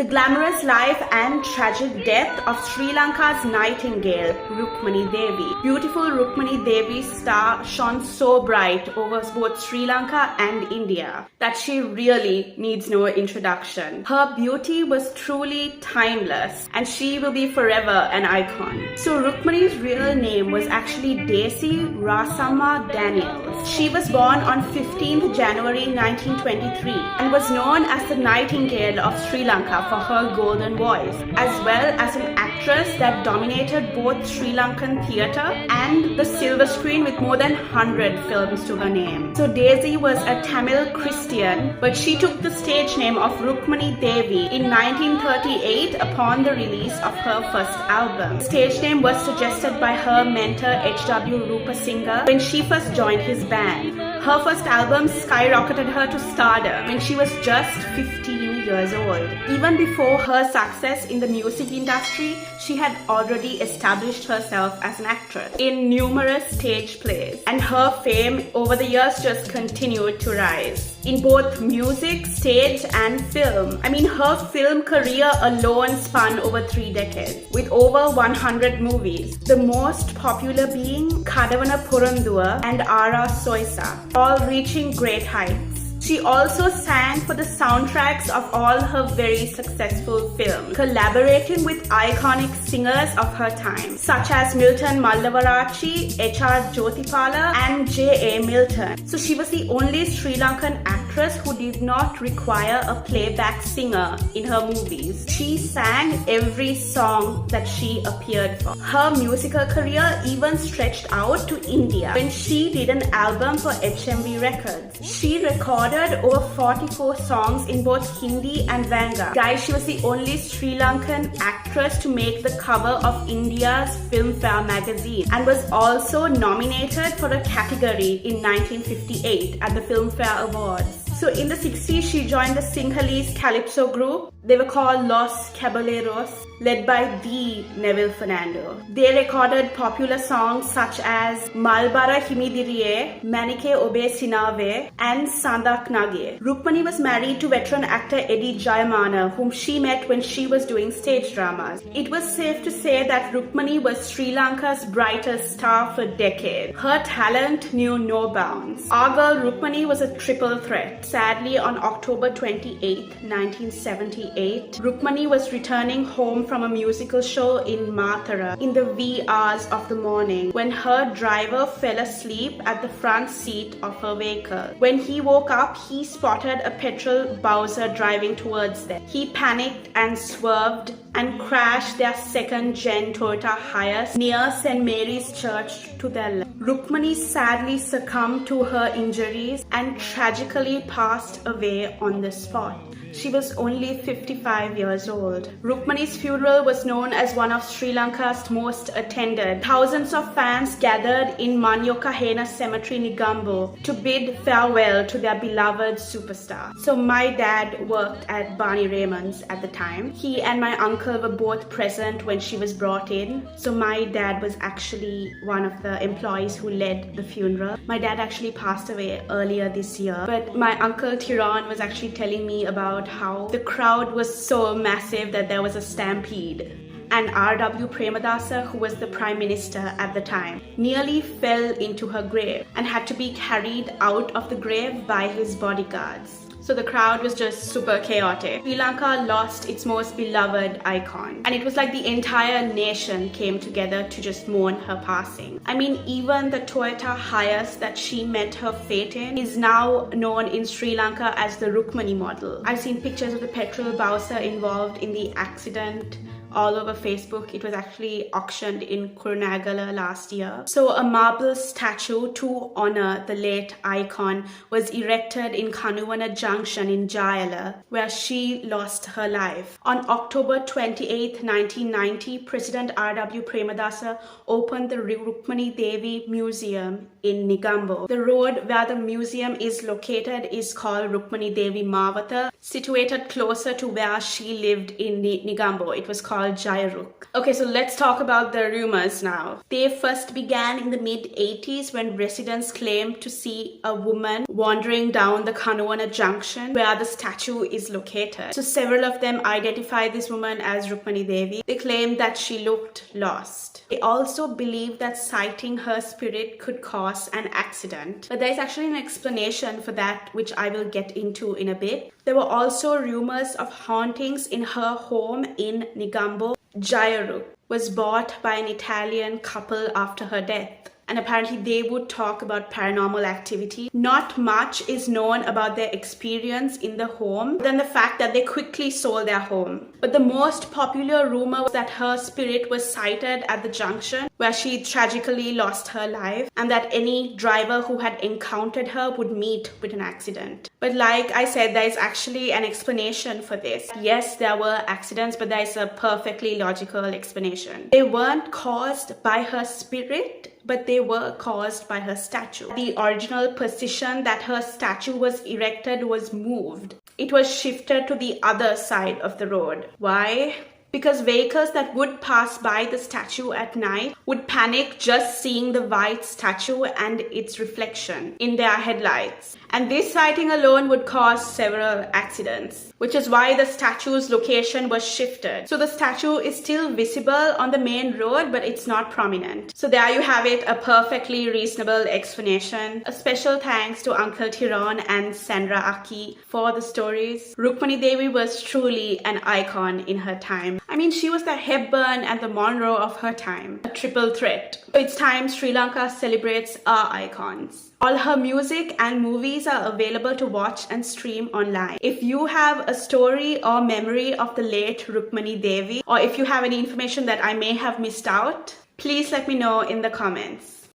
The glamorous life and tragic death of Sri Lanka's nightingale, Rukmani Devi. Beautiful Rukmani Devi's star shone so bright over both Sri Lanka and India that she really needs no introduction. Her beauty was truly timeless and she will be forever an icon. So Rukmani's real name was actually Desi Rasamma Daniels. She was born on 15th January 1923 and was known as the Nightingale of Sri Lanka for her golden voice, as well as an actress that dominated both Sri Lankan theatre and the silver screen with more than 100 films to her name. So Daisy was a Tamil Christian, but she took the stage name of Rukmani Devi in 1938 upon the release of her first album. The stage name was suggested by her mentor H.W. Rupasinghe when she first joined his band. Her first album skyrocketed her to stardom when she was just 15 years old. Even before her success in the music industry, she had already established herself as an actress in numerous stage plays, and her fame over the years just continued to rise in both music, stage and film. Her film career alone spanned over 3 decades with over 100 movies, the most popular being Kanuwana Junja and Ara Soisa, all reaching great heights. She also sang for the soundtracks of all her very successful films, collaborating with iconic singers of her time, such as Milton Mallavarachi, H.R. Jyothipala, and J.A. Milton. So she was the only Sri Lankan actress who did not require a playback singer in her movies. She sang every song that she appeared for. Her musical career even stretched out to India when she did an album for HMV Records. She recorded over 44 songs in both Hindi and Vanga. Guys, she was the only Sri Lankan actress to make the cover of India's Filmfare magazine and was also nominated for a category in 1958 at the Filmfare Awards. So in the 60s, she joined the Sinhalese Calypso group. They were called Los Caballeros, led by the Neville Fernando. They recorded popular songs such as Malbara Himidiriye, Manike Obe Sinave, and Sandak Nage. Rukmani was married to veteran actor Eddie Jayamana, whom she met when she was doing stage dramas. It was safe to say that Rukmani was Sri Lanka's brightest star for decades. Her talent knew no bounds. Our girl Rukmani was a triple threat. Sadly, on October 28, 1978, Rukmani was returning home from a musical show in Mathura in the wee hours of the morning when her driver fell asleep at the front seat of her vehicle. When he woke up, he spotted a petrol Bowser driving towards them. He panicked and swerved and crashed their second-gen Toyota Hiace near St. Mary's Church to their left. Rukmani sadly succumbed to her injuries and tragically passed away on the spot. She was only 55 years old. Rukmani's funeral was known as one of Sri Lanka's most attended. Thousands of fans gathered in Manyokahena Cemetery, Negombo, to bid farewell to their beloved superstar. So my dad worked at Barney Raymond's at the time. He and my uncle were both present when she was brought in. So my dad was actually one of the employees who led the funeral. My dad actually passed away earlier this year, but my uncle Tiran was actually telling me about how the crowd was so massive that there was a stampede. And R.W. Premadasa, who was the Prime Minister at the time, nearly fell into her grave and had to be carried out of the grave by his bodyguards. So the crowd was just super chaotic. Sri Lanka lost its most beloved icon, and it was like the entire nation came together to just mourn her passing. Even the Toyota Hiace that she met her fate in is now known in Sri Lanka as the Rukmani model. I've seen pictures of the petrol Bowser involved in the accident all over Facebook. It was actually auctioned in Kurunegala last year. So a marble statue to honor the late icon was erected in Kanuwana Junction Ja Ela, where she lost her life. On October 28, 1990, President R.W. Premadasa opened the Rukmani Devi Museum in Negombo. The road where the museum is located is called Rukmani Devi Mawata, situated closer to where she lived in Negombo. It was called Jayaruk. Okay, so let's talk about the rumors now. They first began in the mid-80s when residents claimed to see a woman wandering down the Kanuwana Junction where the statue is located. So several of them identified this woman as Rukmani Devi. They claimed that she looked lost. They also believed that sighting her spirit could cause an accident. But there is actually an explanation for that, which I will get into in a bit. There were also rumors of hauntings in her home in Negombo. Jayaruk was bought by an Italian couple after her death, and apparently they would talk about paranormal activity. Not much is known about their experience in the home than the fact that they quickly sold their home. But the most popular rumor was that her spirit was sighted at the junction where she tragically lost her life, and that any driver who had encountered her would meet with an accident. But like I said, there is actually an explanation for this. Yes, there were accidents, but there is a perfectly logical explanation. They weren't caused by her spirit, but they were caused by her statue. The original position that her statue was erected was moved. It was shifted to the other side of the road. Why? Because vehicles that would pass by the statue at night would panic just seeing the white statue and its reflection in their headlights. And this sighting alone would cause several accidents, which is why the statue's location was shifted. So the statue is still visible on the main road, but it's not prominent. So there you have it, a perfectly reasonable explanation. A special thanks to Uncle Tyrone and Sandra Aki for the stories. Rukmani Devi was truly an icon in her time. I mean, she was the Hepburn and the Monroe of her time, a triple threat. So it's time Sri Lanka celebrates our icons. All her music and movies are available to watch and stream online. If you have a story or memory of the late Rukmani Devi, or if you have any information that I may have missed out, please let me know in the comments.